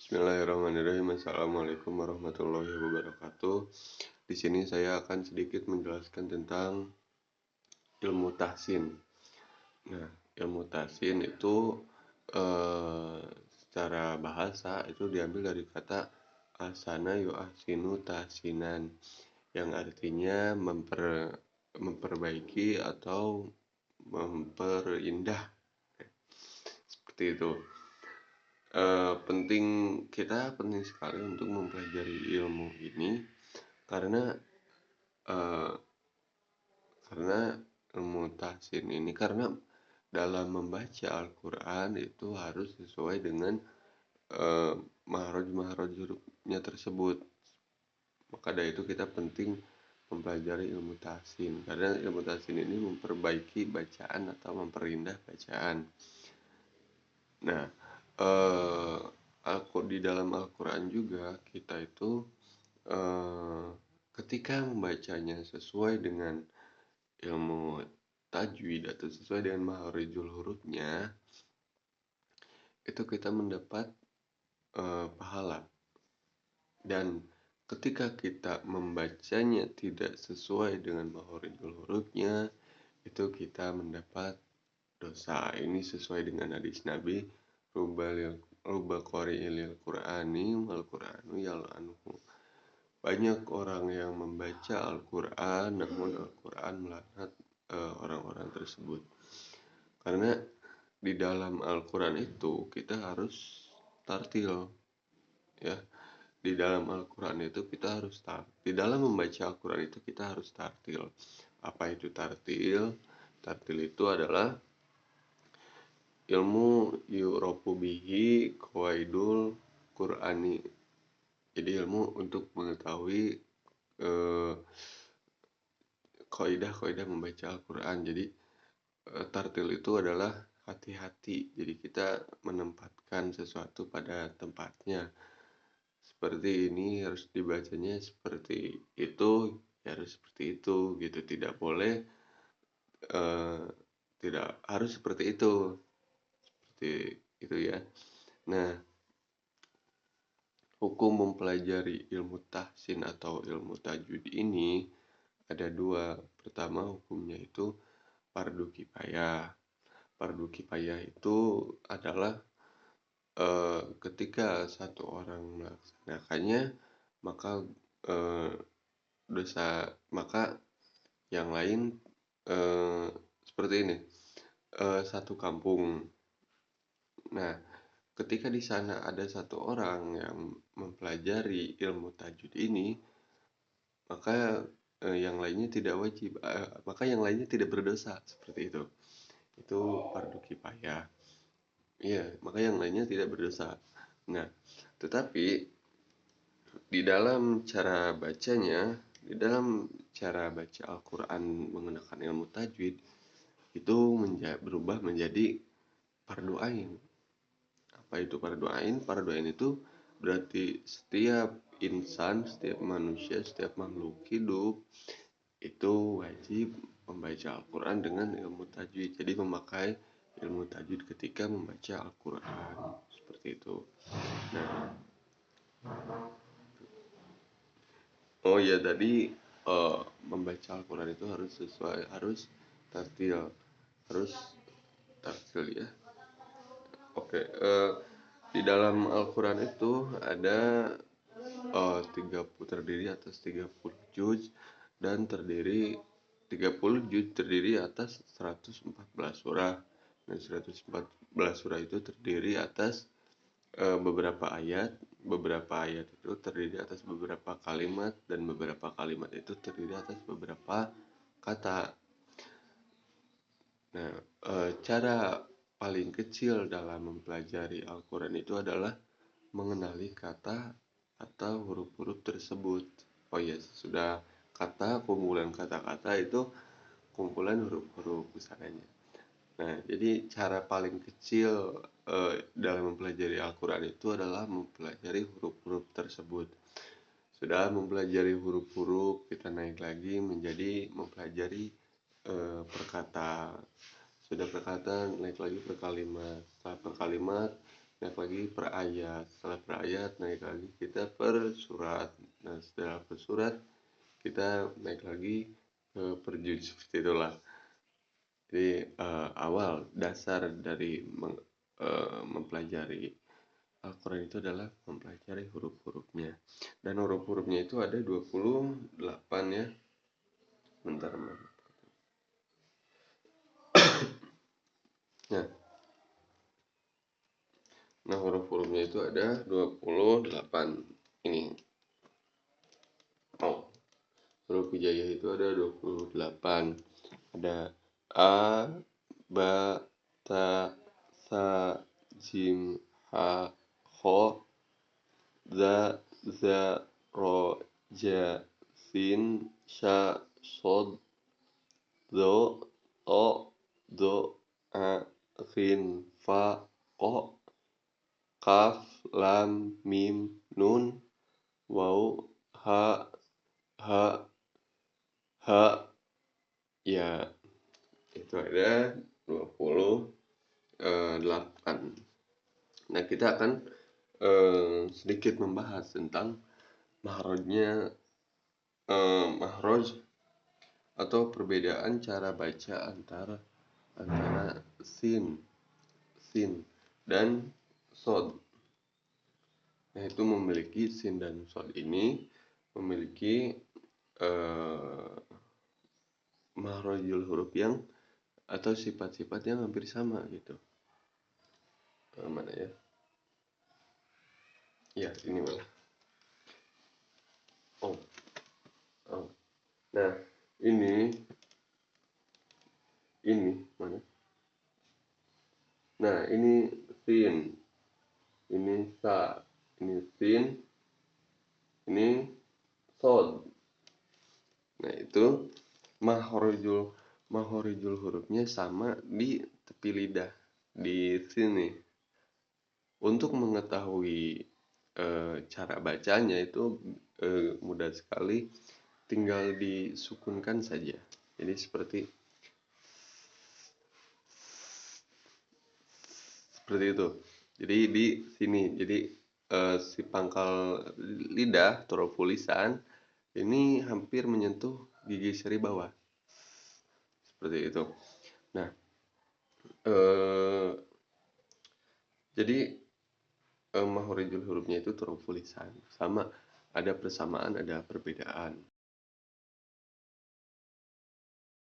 Bismillahirrahmanirrahim. Assalamualaikum warahmatullahi wabarakatuh. Di sini saya akan sedikit menjelaskan tentang ilmu tahsin. Nah, ilmu tahsin itu eh, secara bahasa itu diambil dari kata asana yu'ahsinu tahsinan, yang artinya memperbaiki atau memperindah, seperti itu. Penting sekali untuk mempelajari ilmu ini karena eh, karena ilmu tahsin ini, karena dalam membaca Al-Quran itu harus sesuai dengan mahraj hurufnya tersebut. Maka dari itu kita penting mempelajari ilmu tahsin, karena ilmu tahsin ini memperbaiki bacaan atau memperindah bacaan. Nah, di dalam Al-Quran juga kita itu ketika membacanya sesuai dengan ilmu tajwid atau sesuai dengan maharijul hurufnya, itu kita mendapat pahala. Dan ketika kita membacanya tidak sesuai dengan maharijul hurufnya, itu kita mendapat dosa. Ini sesuai dengan hadis Nabi, ruba qari'il Qur'ani wal Qur'anu yal'anuhu. Banyak orang yang membaca Al-Quran namun Al-Quran melaknat orang-orang tersebut. Karena di dalam Al-Quran itu kita harus tartil, ya. Di dalam Al-Quran itu kita harus di dalam membaca Al-Quran itu kita harus tartil. Apa itu tartil? Tartil itu adalah ilmu yu'rafu bihi qawaidul Qur'ani. Jadi ilmu untuk mengetahui kaidah-kaidah membaca Al-Quran. Jadi tartil itu adalah hati-hati. Jadi kita menempatkan sesuatu pada tempatnya. Seperti ini harus dibacanya seperti itu, ya harus seperti itu gitu. Tidak boleh tidak harus seperti itu. Seperti itu ya. Nah, hukum mempelajari ilmu tahsin atau ilmu tajwid ini ada dua. Pertama, hukumnya itu fardu kifayah. Fardu kifayah itu adalah ketika satu orang melaksanakannya, maka maka yang lain seperti ini. Satu kampung. Nah, ketika di sana ada satu orang yang mempelajari ilmu tajwid ini, maka yang lainnya tidak wajib, maka yang lainnya tidak berdosa, seperti itu. Itu fardu kifayah. Iya, maka yang lainnya tidak berdosa. Nah, tetapi di dalam cara bacanya, di dalam cara baca Al-Quran menggunakan ilmu tajwid, itu berubah menjadi fardu ain. Apa itu fardu ain? Fardu ain itu berarti setiap insan, setiap manusia, setiap makhluk hidup itu wajib membaca Al-Quran dengan ilmu tajwid. Jadi memakai ilmu tajwid ketika membaca Al-Quran, seperti itu. Nah, oh ya, tadi membaca Al-Quran itu harus tartil, harus tartil ya. Oke, di dalam Al-Quran itu ada 30, terdiri atas 30 juz, dan 30 juz terdiri atas 114 surah. Dan 114 surah itu terdiri atas beberapa ayat itu terdiri atas beberapa kalimat, dan beberapa kalimat itu terdiri atas beberapa kata. Nah, cara paling kecil dalam mempelajari Al-Quran itu adalah mengenali kata atau huruf-huruf tersebut. Oh ya, sudah kata, kumpulan kata-kata itu kumpulan huruf-huruf misalnya. Nah, jadi cara paling kecil dalam mempelajari Al-Quran itu adalah mempelajari huruf-huruf tersebut. Sudah mempelajari huruf-huruf, kita naik lagi menjadi mempelajari perkata. Sudah perkata, naik lagi per kalimat. Setelah per kalimat, naik lagi per ayat, setelah per ayat naik lagi kita per surat. Nah, setelah per surat kita naik lagi ke per juz, seperti itulah. Jadi awal dasar dari mempelajari Al-Quran itu adalah mempelajari huruf-hurufnya. Dan huruf-hurufnya itu ada 28 ya. Bentar. Nah, huruf-hurufnya itu ada 28. Ini. Oh, huruf hijaiyah itu ada 28. Ada A, Ba, Ta, Sa, Jim, Ha, Kho, Za, Za, Ro, Ja, Sin, Sha, Sod, Do, O, Do, A, Rin, Fa, Ko, Kaf, Lam, Mim, Nun, Waw, Ha, Ha, Ha, ya itu ada 28. Nah, kita akan sedikit membahas tentang mahrojnya, mahroj atau perbedaan cara baca antara sin dan sod. Nah, itu memiliki sin dan sod ini memiliki mahrojul huruf yang atau sifat-sifat yang hampir sama gitu. Mana ya? Ya, ini malah. Oh. Nah, ini mana? Nah, ini sin, ini sa, ini sin, ini sod. Nah, itu mahorijul hurufnya sama di tepi lidah di sini. Untuk mengetahui cara bacanya itu mudah sekali, tinggal disukunkan saja. Jadi seperti itu. Jadi di sini, jadi si pangkal lidah, turofu lisan ini hampir menyentuh gigi seri bawah, seperti itu. Nah, jadi mahorijul hurufnya itu turofu lisan, sama, ada persamaan, ada perbedaan.